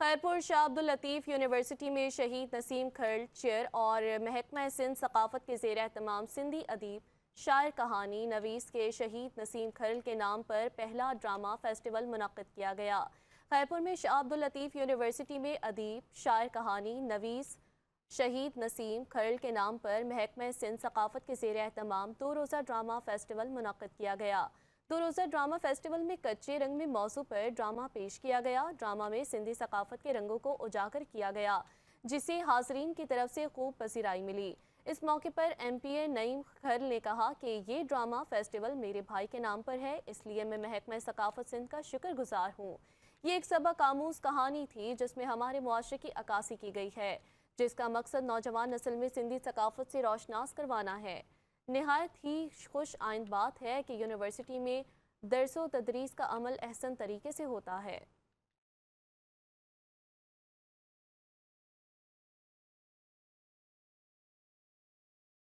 خیرپور شاہ Abdul Latif university میں شہید نسیم Kharal chair اور محکمہ سندھ ثقافت کے زیر اہتمام سندھی ادیب شاعر کہانی نویس کے شہید نسیم کھرل کے نام پر پہلا ڈرامہ فیسٹیول منعقد کیا گیا۔ خیرپور میں شاہ عبداللطیف یونیورسٹی میں ادیب شاعر کہانی نویس شہید نسیم کھرل کے نام پر محکمہ سندھ ثقافت کے زیر اہتمام 2 روزہ ڈرامہ فیسٹیول منعقد کیا گیا۔ 2 روزہ ڈرامہ فیسٹیول میں کچے رنگ میں موضوع پر ڈرامہ پیش کیا گیا۔ ڈرامہ میں سندھی ثقافت کے رنگوں کو اجاگر کیا گیا، جسے حاضرین کی طرف سے خوب پذیرائی ملی۔ اس موقع پر ایم پی اے نعیم کھرل نے کہا کہ یہ ڈرامہ فیسٹیول میرے بھائی کے نام پر ہے، اس لیے میں محکمہ ثقافت سندھ کا شکر گزار ہوں۔ یہ ایک سبق آموز کہانی تھی جس میں ہمارے معاشرے کی عکاسی کی گئی ہے، جس کا مقصد نوجوان نسل میں سندھی ثقافت سے روشناس کروانا ہے۔ نہایت ہی خوش آئند بات ہے کہ یونیورسٹی میں درس و تدریس کا عمل احسن طریقے سے ہوتا ہے۔